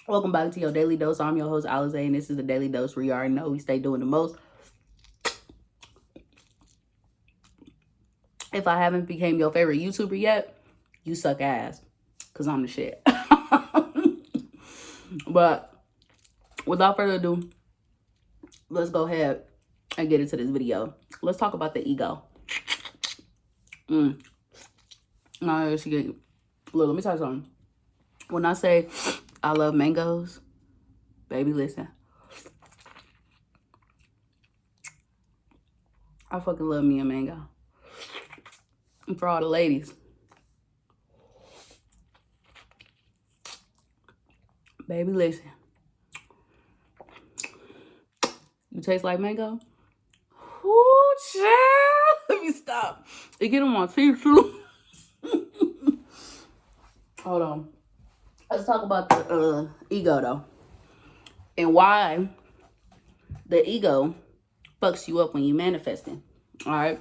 Welcome back to your Daily Dose. I'm your host, Alize, and this is the Daily Dose where you already know we stay doing the most. If I haven't became your favorite YouTuber yet, you suck ass, because I'm the shit. But without further ado, let's go ahead and get into this video. Let's talk about the ego. Now, look, let me tell you something. When I say I love mangoes, baby, listen. I fucking love me a mango. And for all the ladies, baby, listen. You taste like mango? Ooh, child. Let me stop. It get on my teeth too. Hold on. Let's talk about the ego though, and why the ego fucks you up when you manifesting. All right.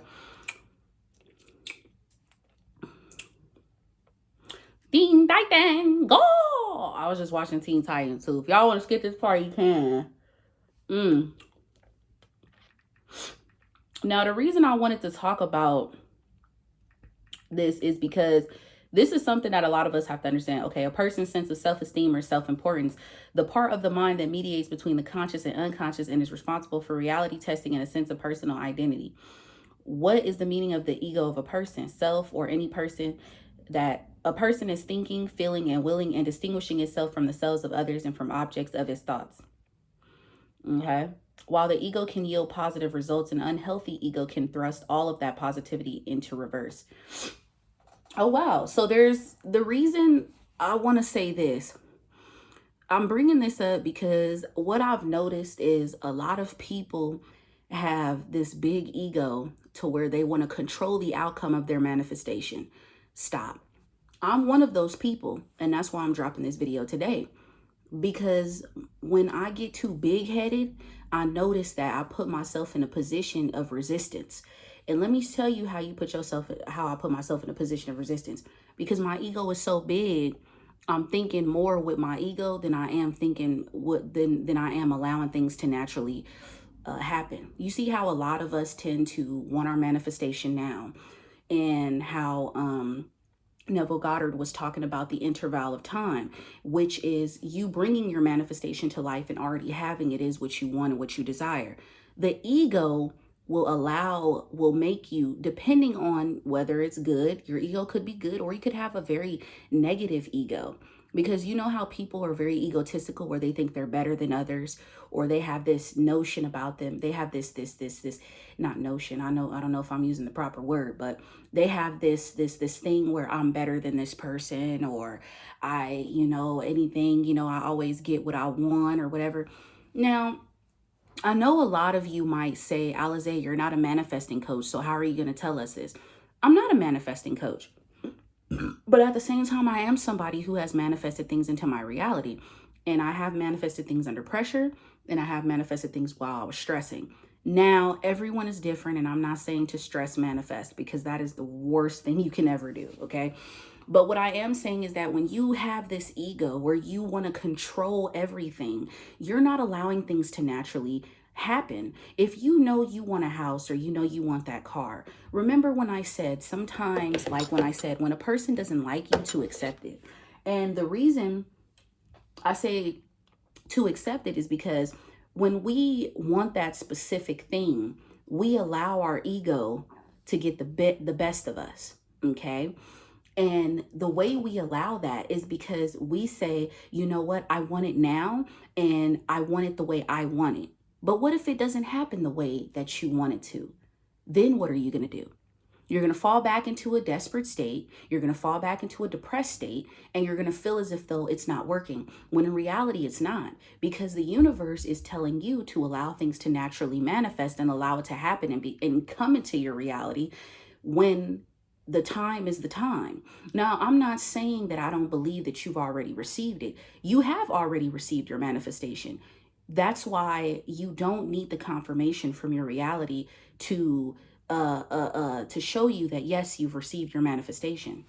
Teen Titan, go! I was just watching Teen Titan too. If y'all want to skip this part, you can. Now, the reason I wanted to talk about this is because this is something that a lot of us have to understand. Okay, a person's sense of self-esteem or self-importance, the part of the mind that mediates between the conscious and unconscious and is responsible for reality testing and a sense of personal identity. What is the meaning of the ego of a person, self, or any person? That a person is thinking, feeling, and willing and distinguishing itself from the selves of others and from objects of its thoughts. Okay. While the ego can yield positive results, an unhealthy ego can thrust all of that positivity into reverse. Oh, wow. So there's the reason I want to say this. I'm bringing this up because what I've noticed is a lot of people have this big ego to where they want to control the outcome of their manifestation. Stop. I'm one of those people, and that's why I'm dropping this video today. Because when I get too big-headed, I notice that I put myself in a position of resistance. And let me tell you how I put myself in a position of resistance. Because my ego is so big, I'm thinking more with my ego than I am than I am allowing things to naturally happen. You see how a lot of us tend to want our manifestation now, and how Neville Goddard was talking about the interval of time, which is you bringing your manifestation to life and already having it is what you want and what you desire. The ego will make you, depending on whether it's good, your ego could be good, or you could have a very negative ego. Because you know how people are very egotistical where they think they're better than others, or they have this notion about them. They have this, not notion. I don't know if I'm using the proper word, but they have this thing where I'm better than this person, or anything, I always get what I want or whatever. Now, I know a lot of you might say, Alize, you're not a manifesting coach, so how are you going to tell us this? I'm not a manifesting coach. But at the same time, I am somebody who has manifested things into my reality. And I have manifested things under pressure, and I have manifested things while I was stressing. Now, everyone is different, and I'm not saying to stress manifest, because that is the worst thing you can ever do, okay? But what I am saying is that when you have this ego where you want to control everything, you're not allowing things to naturally happen. If you know you want a house, or you know you want that car, remember when I said sometimes, like when I said, when a person doesn't like you, to accept it. And the reason I say to accept it is because when we want that specific thing, we allow our ego to get the best of us, okay? And the way we allow that is because we say, you know what, I want it now, and I want it the way I want it. But what if it doesn't happen the way that you want it to? Then what are you going to do? You're going to fall back into a desperate state. You're going to fall back into a depressed state, and you're going to feel as if though it's not working, when in reality it's not, because the universe is telling you to allow things to naturally manifest and allow it to happen and come into your reality when the time is the time. Now, I'm not saying that I don't believe that you've already received it. You have already received your manifestation. That's why you don't need the confirmation from your reality to show you that yes, you've received your manifestation.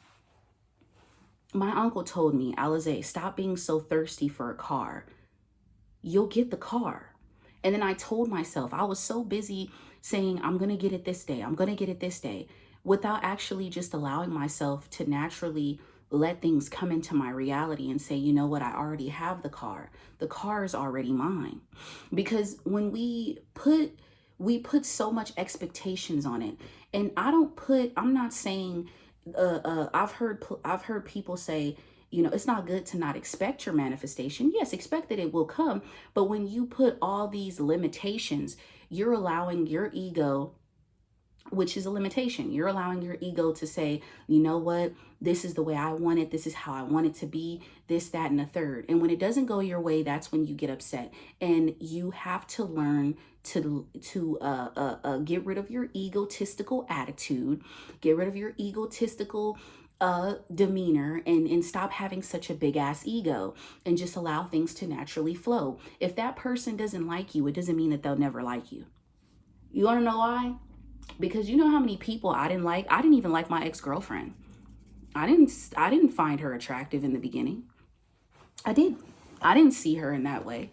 My uncle told me, Alize, stop being so thirsty for a car. You'll get the car. And then I told myself, I was so busy saying, I'm going to get it this day. I'm going to get it this day, without actually just allowing myself to naturally let things come into my reality and say, you know what, I already have the car. The car is already mine. Because when we put so much expectations on it. And I'm not saying, I've heard people say, it's not good to not expect your manifestation. Yes, expect that it will come. But when you put all these limitations, you're allowing your ego, which is a limitation. You're allowing your ego to say, you know what, this is the way I want it. This is how I want it to be, this, that, and the third. And when it doesn't go your way, that's when you get upset. And you have to learn to get rid of your egotistical attitude, get rid of your egotistical demeanor, and stop having such a big ass ego, and just allow things to naturally flow. If that person doesn't like you, it doesn't mean that they'll never like you. You want to know why? Because you know how many people I didn't like? I didn't even like my ex-girlfriend. I didn't find her attractive in the beginning. I did. I didn't see her in that way.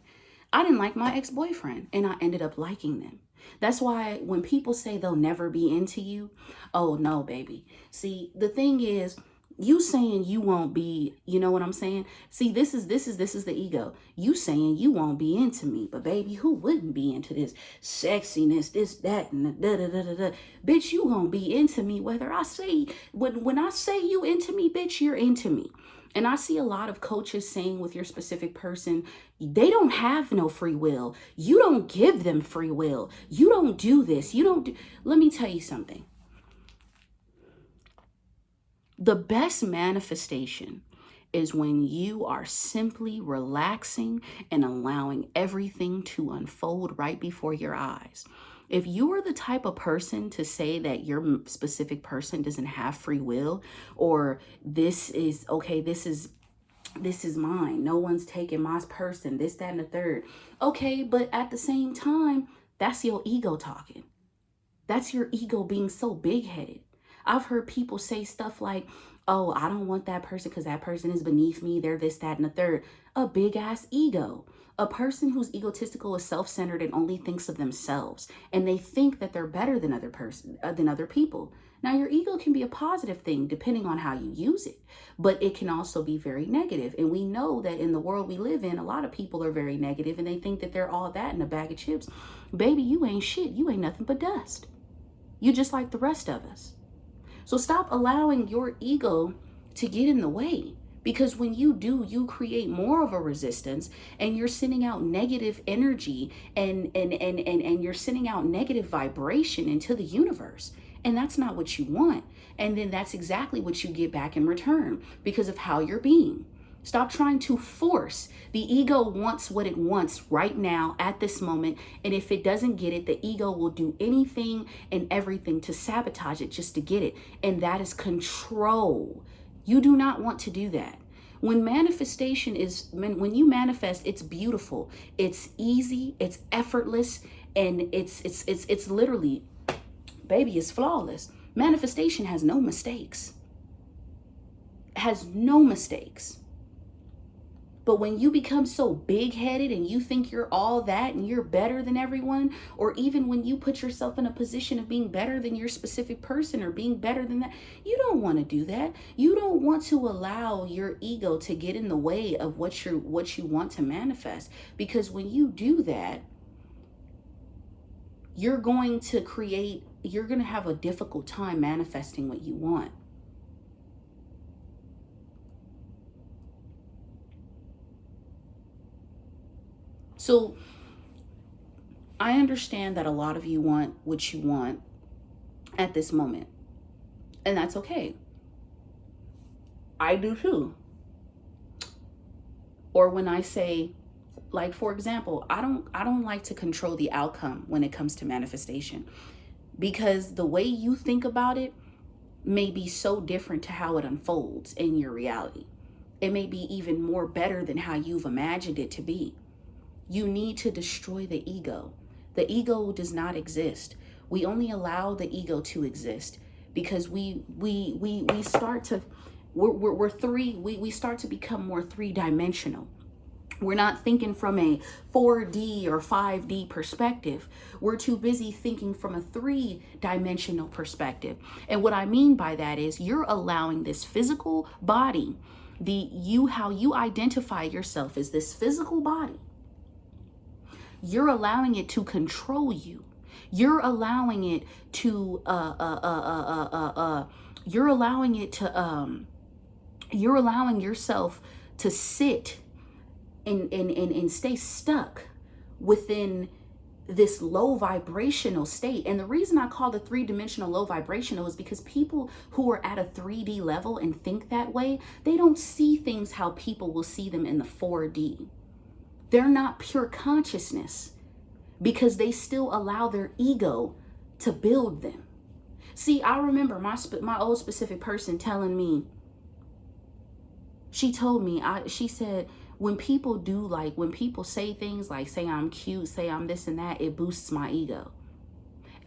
I didn't like my ex-boyfriend, and I ended up liking them. That's why when people say they'll never be into you, oh no, baby. See, the thing is, you saying you won't be, you know what I'm saying? See, this is the ego. You saying you won't be into me, but baby, who wouldn't be into this sexiness, this, that, and the da da da da da. Bitch, you gonna be into me whether I say, when I say you into me, bitch, you're into me. And I see a lot of coaches saying with your specific person, they don't have no free will. You don't give them free will. You don't do this. You don't do. Let me tell you something. The best manifestation is when you are simply relaxing and allowing everything to unfold right before your eyes. If you are the type of person to say that your specific person doesn't have free will, or this is okay, this is mine, no one's taking my person, this, that, and the third. Okay, but at the same time, that's your ego talking. That's your ego being so big-headed. I've heard people say stuff like, oh, I don't want that person because that person is beneath me. They're this, that, and the third. A big ass ego. A person who's egotistical is self-centered and only thinks of themselves. And they think that they're better than other people. Now, your ego can be a positive thing depending on how you use it, but it can also be very negative. And we know that in the world we live in, a lot of people are very negative and they think that they're all that in a bag of chips. Baby, you ain't shit. You ain't nothing but dust. You just like the rest of us. So stop allowing your ego to get in the way, because when you do, you create more of a resistance, and you're sending out negative energy, and you're sending out negative vibration into the universe. And that's not what you want. And then that's exactly what you get back in return because of how you're being. Stop trying to force. The ego wants what it wants right now at this moment. And if it doesn't get it, the ego will do anything and everything to sabotage it just to get it. And that is control. You do not want to do that. When you manifest, it's beautiful. It's easy, it's effortless, and it's literally, baby, it's flawless. Manifestation has no mistakes. Has no mistakes. But when you become so big-headed and you think you're all that and you're better than everyone, or even when you put yourself in a position of being better than your specific person or being better than that, you don't want to do that. You don't want to allow your ego to get in the way of what you want to manifest. Because when you do that, you're going to have a difficult time manifesting what you want. So I understand that a lot of you want what you want at this moment, and that's okay. I do too. Or when I say, like, for example, I don't like to control the outcome when it comes to manifestation, because the way you think about it may be so different to how it unfolds in your reality. It may be even more better than how you've imagined it to be. You need to destroy the ego. The ego does not exist. We only allow the ego to exist because we start to, we're three, we start to become more three-dimensional. We're not thinking from a 4D or 5D perspective. We're too busy thinking from a three-dimensional perspective. And what I mean by that is you're allowing this physical body, how you identify yourself as this physical body, you're allowing it to control you. You're allowing it to you're allowing yourself to sit and stay stuck within this low vibrational state. And the reason I call the three-dimensional low vibrational is because people who are at a 3D level and think that way, they don't see things how people will see them in the 4D. They're not pure consciousness because they still allow their ego to build them. See, I remember my old specific person telling me, she told me, she said, when people say things like, say I'm cute, say I'm this and that, it boosts my ego.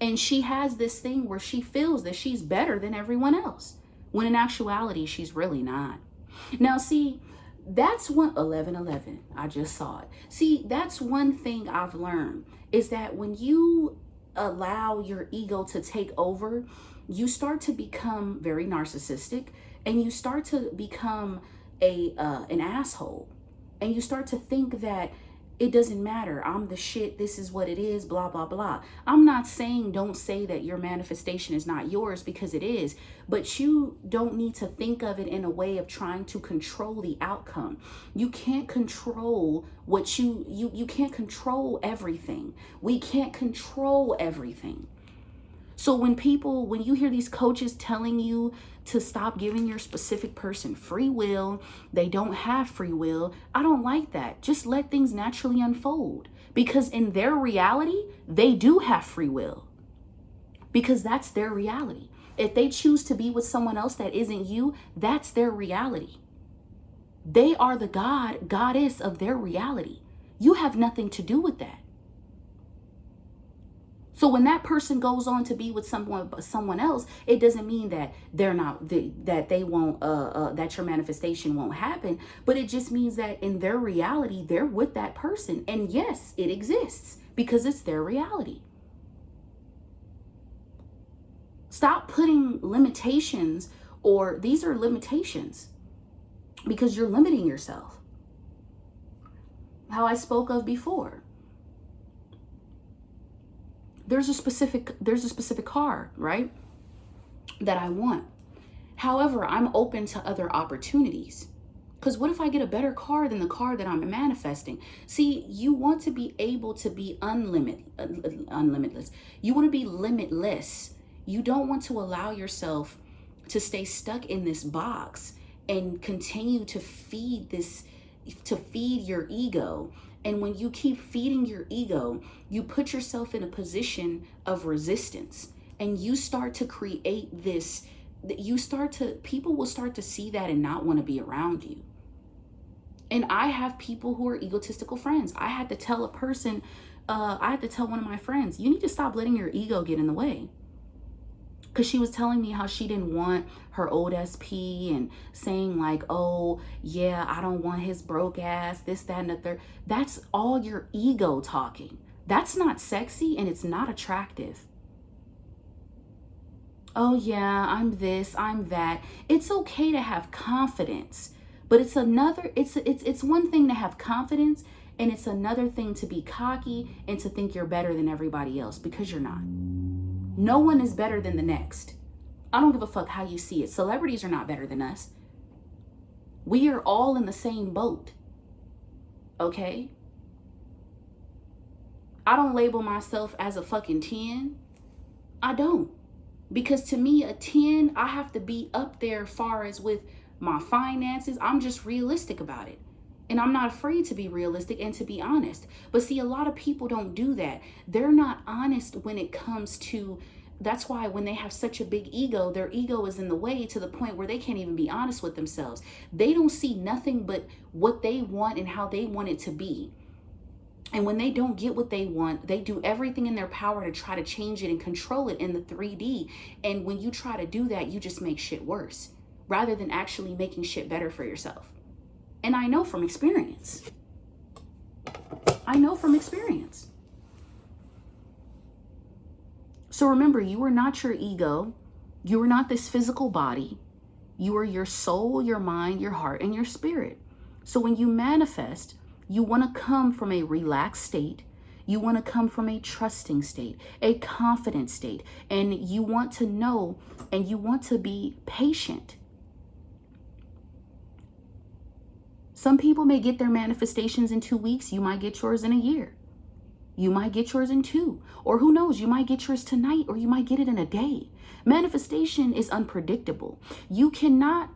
And she has this thing where she feels that she's better than everyone else, when in actuality, she's really not. Now, see, that's one, 11:11, I just saw it. See, that's one thing I've learned, is that when you allow your ego to take over, you start to become very narcissistic, and you start to become an asshole. And you start to think that it doesn't matter. I'm the shit. This is what it is, blah, blah, blah. I'm not saying don't say that your manifestation is not yours, because it is. But you don't need to think of it in a way of trying to control the outcome. You can't control what you can't control everything. We can't control everything. So when you hear these coaches telling you to stop giving your specific person free will, they don't have free will, I don't like that. Just let things naturally unfold, because in their reality, they do have free will, because that's their reality. If they choose to be with someone else that isn't you, that's their reality. They are the goddess of their reality. You have nothing to do with that. So when that person goes on to be with someone else, it doesn't mean that that your manifestation won't happen, but it just means that in their reality, they're with that person. And yes, it exists because it's their reality. Stop putting limitations, or these are limitations, because you're limiting yourself. How I spoke of before. There's a specific car, right, that I want. However, I'm open to other opportunities. Because what if I get a better car than the car that I'm manifesting? See, you want to be able to be unlimitless. You want to be limitless. You don't want to allow yourself to stay stuck in this box and continue to feed your ego. And when you keep feeding your ego, you put yourself in a position of resistance, and you start to create this, people will start to see that and not want to be around you. And I have people who are egotistical friends. I had to tell one of my friends, you need to stop letting your ego get in the way. Because she was telling me how she didn't want her old SP, and saying like, oh yeah, I don't want his broke ass, this, that, and the third. That's all your ego talking. That's not sexy, and it's not attractive. Oh yeah, I'm this, I'm that. It's okay to have confidence, but it's one thing to have confidence, and it's another thing to be cocky and to think you're better than everybody else, because you're not. No one is better than the next. I don't give a fuck how you see it. Celebrities are not better than us. We are all in the same boat. Okay? I don't label myself as a fucking 10. I don't. Because to me, a 10, I have to be up there far as with my finances. I'm just realistic about it. And I'm not afraid to be realistic and to be honest. But see, a lot of people don't do that. They're not honest when it comes to, that's why when they have such a big ego, their ego is in the way to the point where they can't even be honest with themselves. They don't see nothing but what they want and how they want it to be. And when they don't get what they want, they do everything in their power to try to change it and control it in the 3D. And when you try to do that, you just make shit worse. rather than actually making shit better for yourself. And I know from experience. So remember, you are not your ego. You are not this physical body. You are your soul, your mind, your heart, and your spirit. So when you manifest, you want to come from a relaxed state. You want to come from a trusting state, a confident state, and you want to know and you want to be patient. Some people may get their manifestations in 2 weeks. You might get yours in a year. You might get yours in 2. Or who knows, you might get yours tonight or you might get it in a day. Manifestation is unpredictable. You cannot,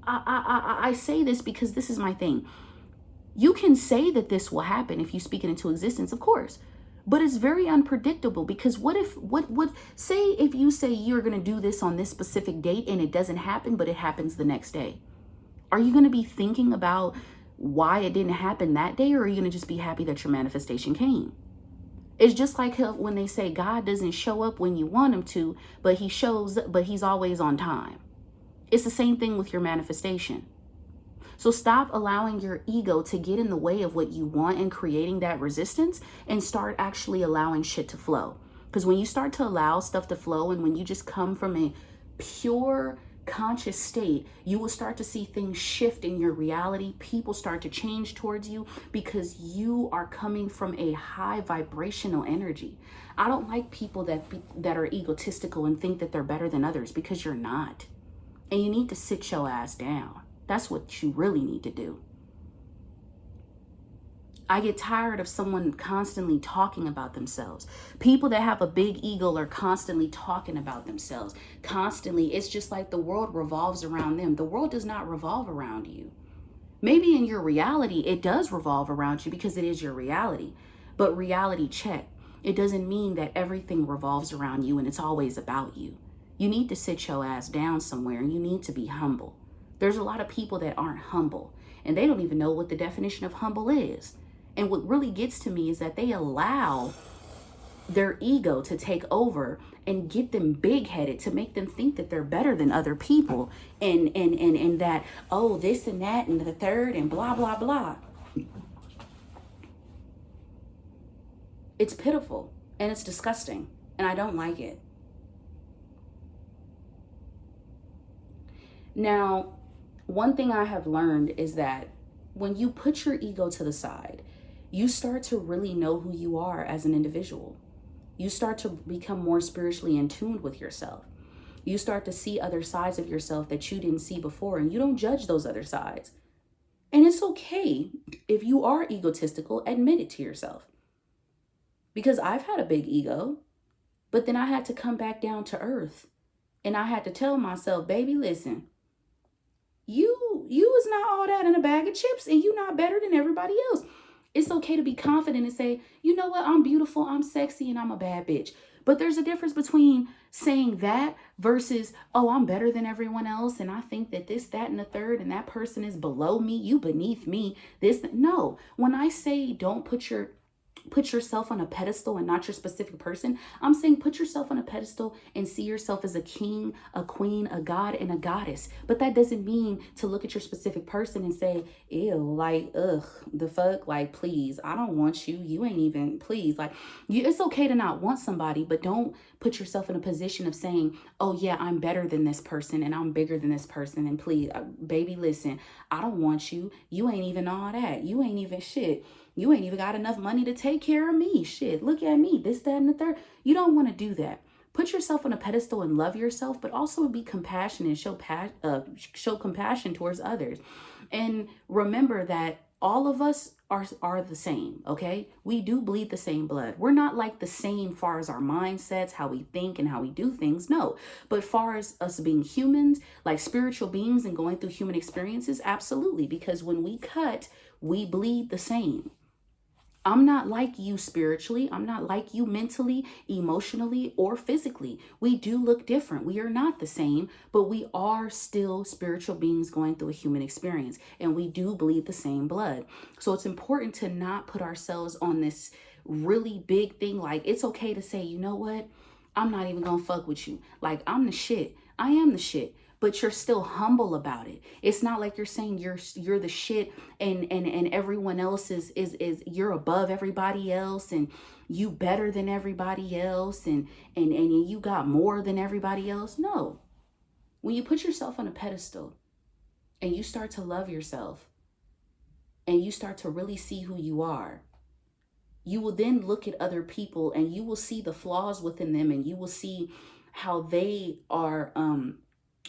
I say this because this is my thing. You can say that this will happen if you speak it into existence, of course. But it's very unpredictable because say if you say you're going to do this on this specific date and it doesn't happen, but it happens the next day. Are you going to be thinking about why it didn't happen that day, or are you going to just be happy that your manifestation came? It's just like when they say God doesn't show up when you want him to, but he's always on time. It's the same thing with your manifestation. So stop allowing your ego to get in the way of what you want and creating that resistance, and start actually allowing shit to flow. Because when you start to allow stuff to flow, and when you just come from a pure conscious state, you will start to see things shift in your reality. People start to change towards you because you are coming from a high vibrational energy. I don't like people that are egotistical and think that they're better than others, because you're not. And you need to sit your ass down. That's what you really need to do. I get tired of someone constantly talking about themselves. People that have a big ego are constantly talking about themselves. Constantly. It's just like the world revolves around them. The world does not revolve around you. Maybe in your reality, it does revolve around you because it is your reality. But reality check. It doesn't mean that everything revolves around you and it's always about you. You need to sit your ass down somewhere and you need to be humble. There's a lot of people that aren't humble and they don't even know what the definition of humble is. And what really gets to me is that they allow their ego to take over and get them big-headed, to make them think that they're better than other people, and that, oh, this and that and the third and blah, blah, blah. It's pitiful and it's disgusting and I don't like it. Now, one thing I have learned is that when you put your ego to the side, you start to really know who you are as an individual. You start to become more spiritually in tune with yourself. You start to see other sides of yourself that you didn't see before, and you don't judge those other sides. And it's okay if you are egotistical, admit it to yourself. Because I've had a big ego, but then I had to come back down to earth. And I had to tell myself, baby, listen, you is not all that in a bag of chips, and you not better than everybody else. It's okay to be confident and say, you know what, I'm beautiful, I'm sexy, and I'm a bad bitch. But there's a difference between saying that versus, oh, I'm better than everyone else, and I think that this, that, and the third, and that person is below me, you beneath me, this. No, when I say don't put yourself on a pedestal and not your specific person, I'm saying put yourself on a pedestal and see yourself as a king, a queen, a god, and a goddess. But that doesn't mean to look at your specific person and say, ew, like, ugh, the fuck, like, please, I don't want you. You ain't even, please, like, it's okay to not want somebody, but don't put yourself in a position of saying, oh yeah, I'm better than this person and I'm bigger than this person. And please, baby, listen, I don't want you. You ain't even all that. You ain't even shit. You ain't even got enough money to take care of me. Shit, look at me, this, that, and the third. You don't want to do that. Put yourself on a pedestal and love yourself, but also be compassionate and show compassion towards others. And remember that all of us are the same, okay? We do bleed the same blood. We're not like the same far as our mindsets, how we think and how we do things, no. But far as us being humans, like spiritual beings and going through human experiences, absolutely. Because when we cut, we bleed the same. I'm not like you spiritually. I'm not like you mentally, emotionally, or physically. We do look different. We are not the same, but we are still spiritual beings going through a human experience, and we do bleed the same blood. So it's important to not put ourselves on this really big thing. Like, it's okay to say, you know what? I'm not even gonna fuck with you. Like, I'm the shit. I am the shit. but you're still humble about it. It's not like you're saying you're the shit and everyone else is you're above everybody else and you better than everybody else and you got more than everybody else. No. When you put yourself on a pedestal and you start to love yourself and you start to really see who you are, you will then look at other people and you will see the flaws within them, and you will see how they are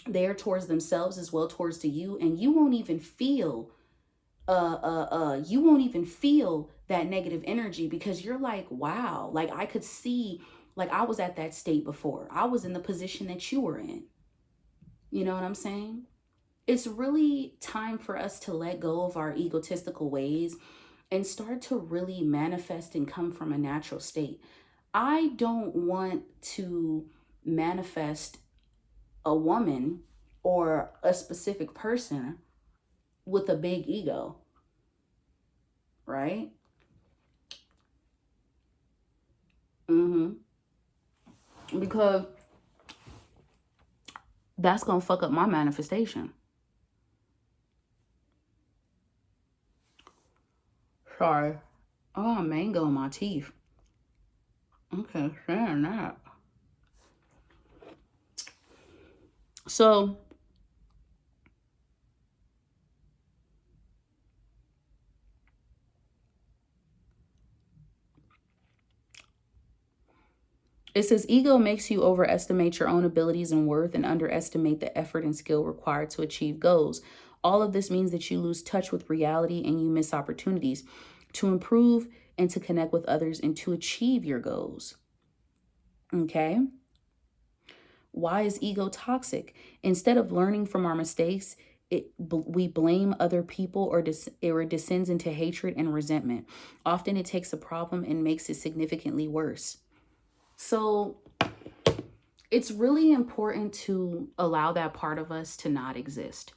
there towards themselves as well towards to you, and you won't even feel that negative energy, because you're like, wow, like I could see, like I was at that state before. I was in the position that you were in. You know what I'm saying? It's really time for us to let go of our egotistical ways and start to really manifest and come from a natural state. I don't want to manifest a woman or a specific person with a big ego, right? Because that's gonna fuck up my manifestation. Sorry. I got mango in my teeth. Okay, saying that. So it says ego makes you overestimate your own abilities and worth and underestimate the effort and skill required to achieve goals. All of this means that you lose touch with reality and you miss opportunities to improve and to connect with others and to achieve your goals. Okay? Why is ego toxic? Instead of learning from our mistakes, we blame other people or it descends into hatred and resentment. Often it takes a problem and makes it significantly worse. So it's really important to allow that part of us to not exist.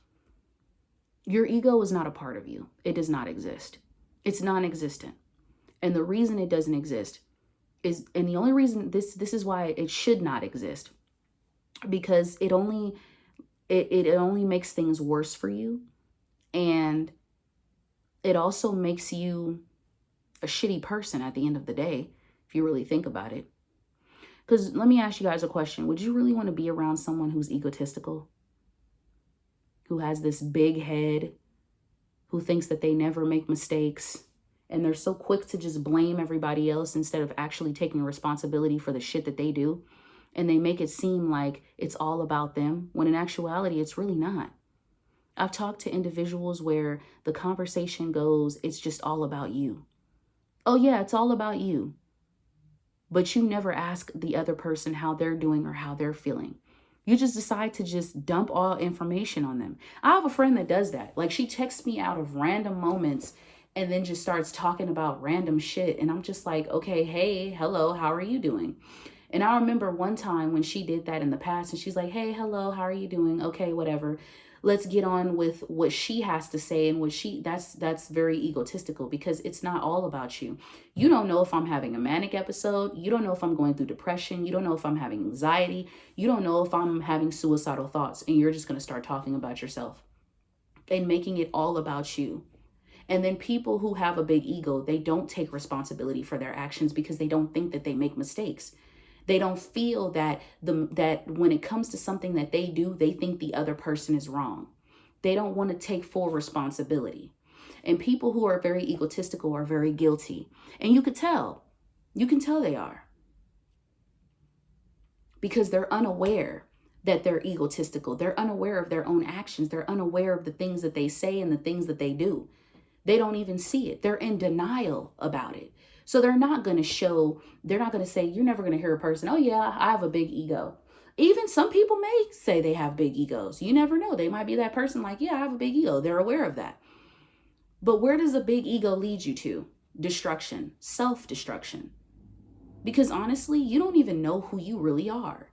Your ego is not a part of you. It does not exist. It's non-existent. And the reason it doesn't exist is, and the only reason this is why it should not exist, because it only makes things worse for you, and it also makes you a shitty person at the end of the day, if you really think about it. Because let me ask you guys a question. Would you really want to be around someone who's egotistical? Who has this big head? Who thinks that they never make mistakes? And they're so quick to just blame everybody else instead of actually taking responsibility for the shit that they do. And they make it seem like it's all about them, when in actuality, it's really not. I've talked to individuals where the conversation goes, it's just all about you. Oh yeah, it's all about you. But you never ask the other person how they're doing or how they're feeling. You just decide to just dump all information on them. I have a friend that does that. Like, she texts me out of random moments and then just starts talking about random shit. And I'm just like, okay, hey, hello, how are you doing? And I remember one time when she did that in the past, and she's like, hey, hello, how are you doing? Okay, whatever. Let's get on with what she has to say, and that's very egotistical, because it's not all about you. You don't know if I'm having a manic episode. You don't know if I'm going through depression. You don't know if I'm having anxiety. You don't know if I'm having suicidal thoughts, and you're just going to start talking about yourself and making it all about you. And then people who have a big ego, they don't take responsibility for their actions because they don't think that they make mistakes. They don't feel that when it comes to something that they do, they think the other person is wrong. They don't want to take full responsibility. And people who are very egotistical are very guilty. And you can tell they are. Because they're unaware that they're egotistical. They're unaware of their own actions. They're unaware of the things that they say and the things that they do. They don't even see it. They're in denial about it. So they're not going to say, you're never going to hear a person, oh yeah, I have a big ego. Even some people may say they have big egos. You never know. They might be that person like, yeah, I have a big ego. They're aware of that. But where does a big ego lead you to? Destruction, self-destruction. Because honestly, you don't even know who you really are.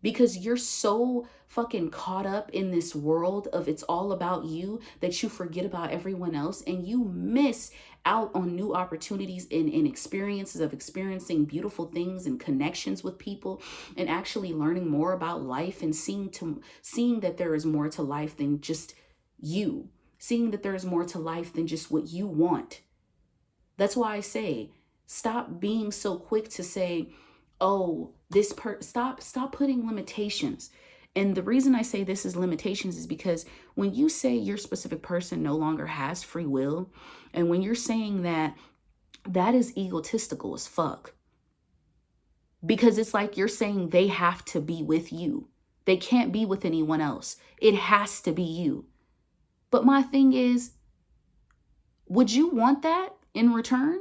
because you're so fucking caught up in this world of it's all about you that you forget about everyone else, and you miss out on new opportunities and experiences of experiencing beautiful things and connections with people, and actually learning more about life, and seeing that there is more to life than just you, seeing that there is more to life than just what you want. That's why I say, stop being so quick to say, oh, stop putting limitations. And the reason I say this is limitations is because when you say your specific person no longer has free will, and when you're saying that, that is egotistical as fuck. Because it's like you're saying they have to be with you. They can't be with anyone else. It has to be you. But my thing is, would you want that in return?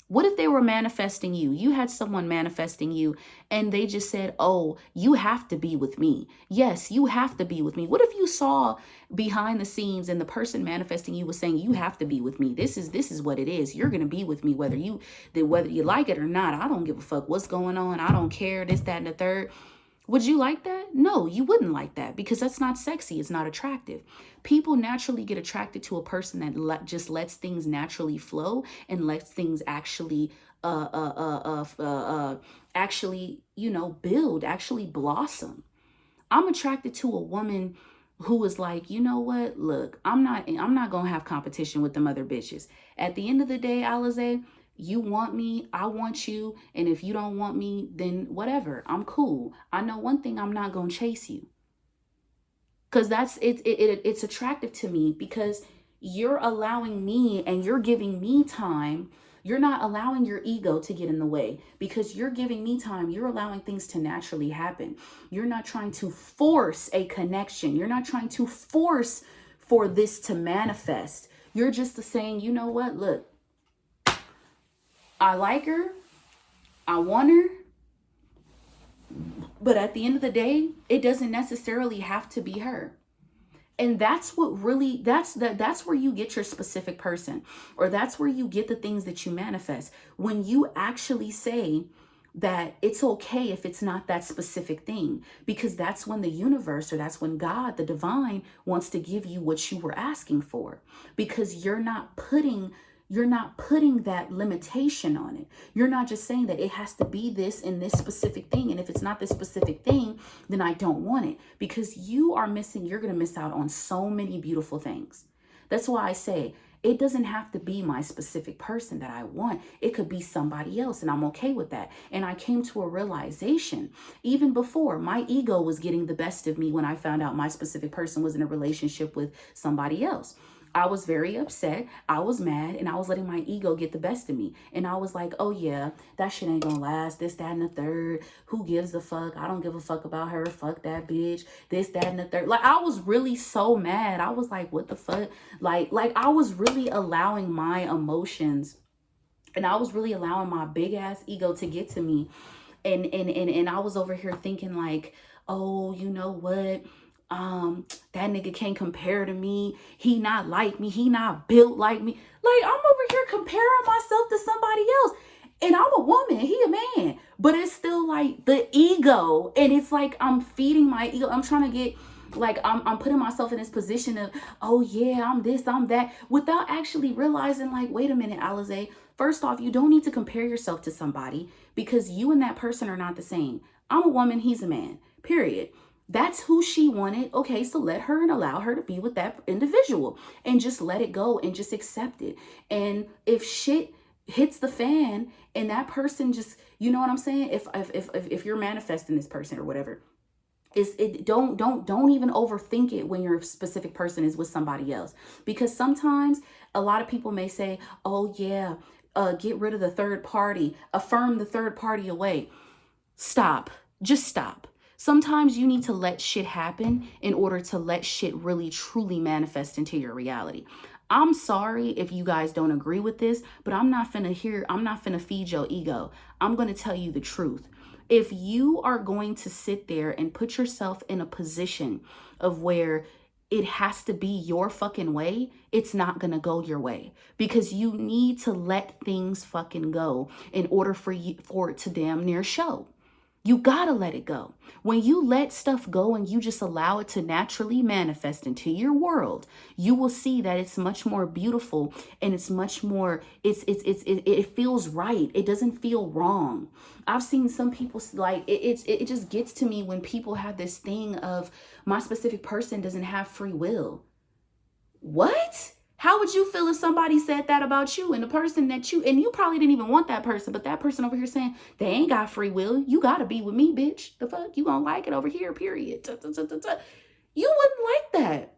What if they were manifesting you? You had someone manifesting you and they just said, oh, you have to be with me. Yes, you have to be with me. What if you saw behind the scenes and the person manifesting you was saying, you have to be with me. This is what it is. You're going to be with me, whether you like it or not. I don't give a fuck what's going on. I don't care, this, that, and the third. Would you like that? No, you wouldn't like that, because that's not sexy. It's not attractive. People naturally get attracted to a person that just lets things naturally flow and lets things actually, build, actually blossom. I'm attracted to a woman who is like, you know what? Look, I'm not gonna have competition with them other bitches. At the end of the day, Alize, you want me, I want you, and if you don't want me, then whatever, I'm cool. I know one thing, I'm not gonna chase you. Because it's attractive to me, because you're allowing me and you're giving me time. You're not allowing your ego to get in the way, because you're giving me time. You're allowing things to naturally happen. You're not trying to force a connection. You're not trying to force for this to manifest. You're just saying, you know what? Look, I like her. I want her. But at the end of the day, it doesn't necessarily have to be her. And that's what really, that's where you get your specific person, or that's where you get the things that you manifest. When you actually say that it's okay if it's not that specific thing, because that's when the universe, or that's when God, the divine, wants to give you what you were asking for, because you're not putting that limitation on it. You're not just saying that it has to be this and this specific thing. And if it's not this specific thing, then I don't want it, because you're going to miss out on so many beautiful things. That's why I say it doesn't have to be my specific person that I want. It could be somebody else, and I'm okay with that. And I came to a realization, even before my ego was getting the best of me, when I found out my specific person was in a relationship with somebody else. I was very upset. I was mad, and I was letting my ego get the best of me. And I was like, oh yeah, that shit ain't gonna last. This, that, and the third. Who gives a fuck? I don't give a fuck about her. Fuck that bitch. This, that, and the third. Like, I was really so mad. I was like, what the fuck? Like I was really allowing my emotions, and I was really allowing my big ass ego to get to me. And I was over here thinking like, oh, you know what? That nigga can't compare to me. He not like me. He not built like me. Like, I'm over here comparing myself to somebody else. And I'm a woman, he a man. But it's still like the ego. And it's like I'm feeding my ego. I'm trying to get, like, I'm putting myself in this position of, oh yeah, I'm this, I'm that, without actually realizing, like, wait a minute, Alize. First off, you don't need to compare yourself to somebody, because you and that person are not the same. I'm a woman, he's a man, period. That's who she wanted. Okay, so let her and allow her to be with that individual, and just let it go and just accept it. And if shit hits the fan and that person just, you know what I'm saying? If you're manifesting this person or whatever, don't even overthink it when your specific person is with somebody else. Because sometimes a lot of people may say, oh yeah, get rid of the third party, affirm the third party away. Stop. Just stop. Sometimes you need to let shit happen in order to let shit really truly manifest into your reality. I'm sorry if you guys don't agree with this, but I'm not finna feed your ego. I'm going to tell you the truth. If you are going to sit there and put yourself in a position of where it has to be your fucking way, it's not going to go your way, because you need to let things fucking go in order for it to damn near show. You gotta let it go. When you let stuff go and you just allow it to naturally manifest into your world, you will see that it's much more beautiful, and it's much more, it feels right. It doesn't feel wrong. I've seen some people like it just gets to me when people have this thing of, my specific person doesn't have free will. What? How would you feel if somebody said that about you, and the person that and you probably didn't even want that person, but that person over here saying they ain't got free will. You got to be with me, bitch. The fuck? You gonna like it over here, period. You wouldn't like that.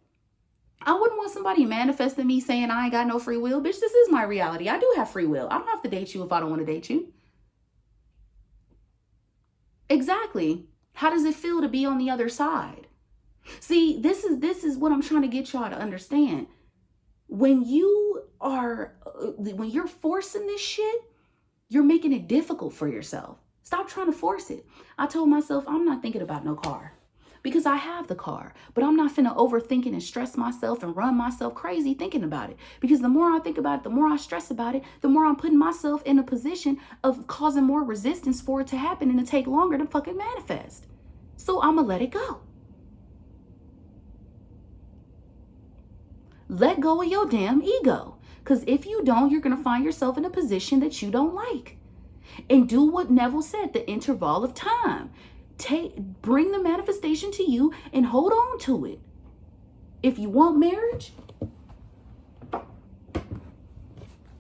I wouldn't want somebody manifesting me saying I ain't got no free will. Bitch, this is my reality. I do have free will. I don't have to date you if I don't want to date you. Exactly. How does it feel to be on the other side? See, this is what I'm trying to get y'all to understand. When you're forcing this shit, you're making it difficult for yourself. Stop trying to force it. I told myself, I'm not thinking about no car, because I have the car, but I'm not finna overthink it and stress myself and run myself crazy thinking about it. Because the more I think about it, the more I stress about it, the more I'm putting myself in a position of causing more resistance for it to happen and to take longer to fucking manifest. So I'm gonna let it go. Let go of your damn ego. Because if you don't, you're going to find yourself in a position that you don't like. And do what Neville said, the interval of time. Bring the manifestation to you and hold on to it. If you want marriage,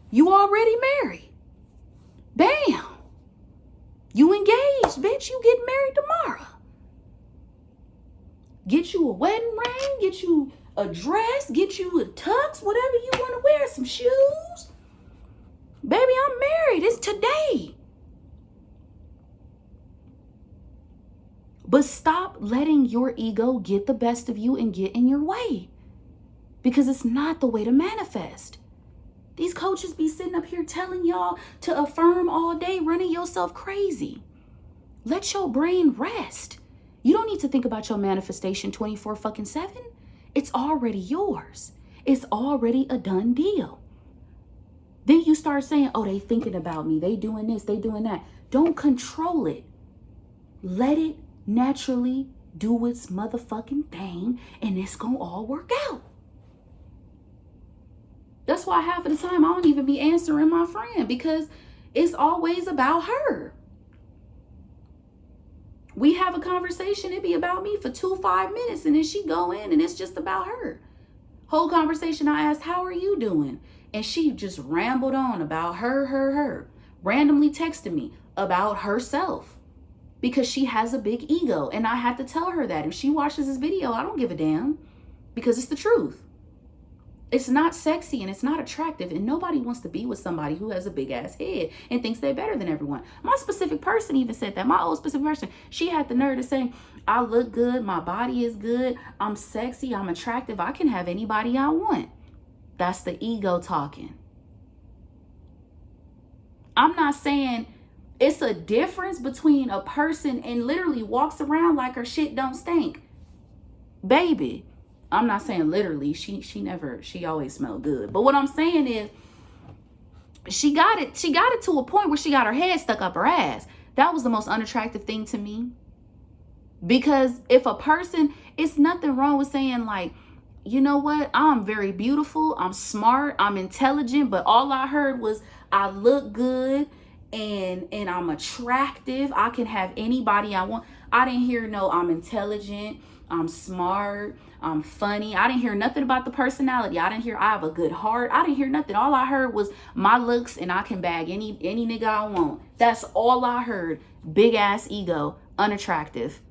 you already married. Bam. You engaged, bitch. You get married tomorrow. Get you a wedding ring, get you a dress, get you a tux, whatever you want to wear, some shoes. Baby, I'm married. It's today. But stop letting your ego get the best of you and get in your way, because it's not the way to manifest. These coaches be sitting up here telling y'all to affirm all day, running yourself crazy. Let your brain rest. You don't need to think about your manifestation 24/7. It's already yours. It's already a done deal. Then you start saying, oh, they thinking about me. They doing this, they doing that. Don't control it. Let it naturally do its motherfucking thing, and it's gonna all work out. That's why half of the time I don't even be answering my friend, because it's always about her. We have a conversation, it be about me for 5 minutes, and then she go in and it's just about her. Whole conversation, I asked, how are you doing? And she just rambled on about her. Randomly texted me about herself, because she has a big ego. And I had to tell her that. If she watches this video, I don't give a damn, because it's the truth. It's not sexy and it's not attractive, and nobody wants to be with somebody who has a big ass head and thinks they're better than everyone. My specific person even said that. My old specific person, she had the nerve to say, I look good, my body is good, I'm sexy, I'm attractive, I can have anybody I want. That's the ego talking. I'm not saying it's a difference between a person and literally walks around like her shit don't stink. Baby, I'm not saying literally. She always smelled good. But what I'm saying is, she got it to a point where she got her head stuck up her ass. That was the most unattractive thing to me. Because if a person, it's nothing wrong with saying like, you know what? I'm very beautiful. I'm smart. I'm intelligent. But all I heard was I look good and I'm attractive. I can have anybody I want. I didn't hear no, I'm intelligent, I'm smart, I'm funny. I didn't hear nothing about the personality. I didn't hear I have a good heart. I didn't hear nothing. All I heard was my looks and I can bag any nigga I want. That's all I heard. Big ass ego, unattractive.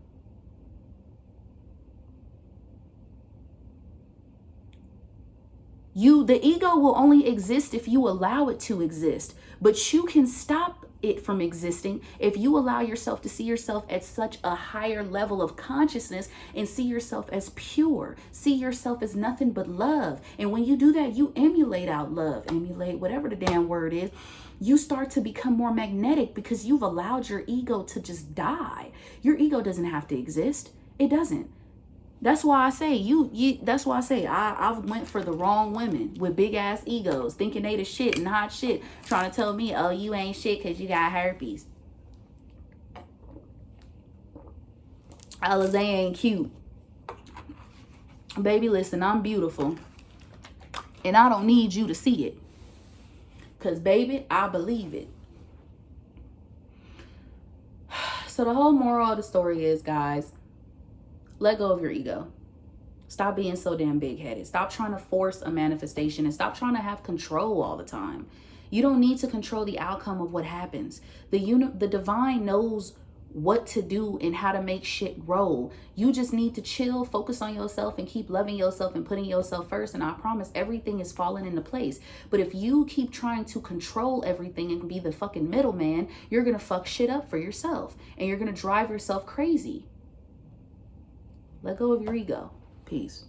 The ego will only exist if you allow it to exist, but you can stop it from existing if you allow yourself to see yourself at such a higher level of consciousness and see yourself as pure, see yourself as nothing but love. And when you do that, you emulate out love, emulate whatever the damn word is. You start to become more magnetic because you've allowed your ego to just die. Your ego doesn't have to exist. It doesn't. That's why I say that's why I say I went for the wrong women with big ass egos, thinking they the shit and hot shit, trying to tell me, oh, you ain't shit because you got herpes. Alizé ain't cute. Baby, listen, I'm beautiful. And I don't need you to see it. Because, baby, I believe it. So the whole moral of the story is, guys, let go of your ego. Stop being so damn big-headed. Stop trying to force a manifestation and stop trying to have control all the time. You don't need to control the outcome of what happens. The divine knows what to do and how to make shit roll. You just need to chill, focus on yourself, and keep loving yourself and putting yourself first. And I promise everything is falling into place. But if you keep trying to control everything and be the fucking middleman, you're going to fuck shit up for yourself. And you're going to drive yourself crazy. Let go of your ego. Peace.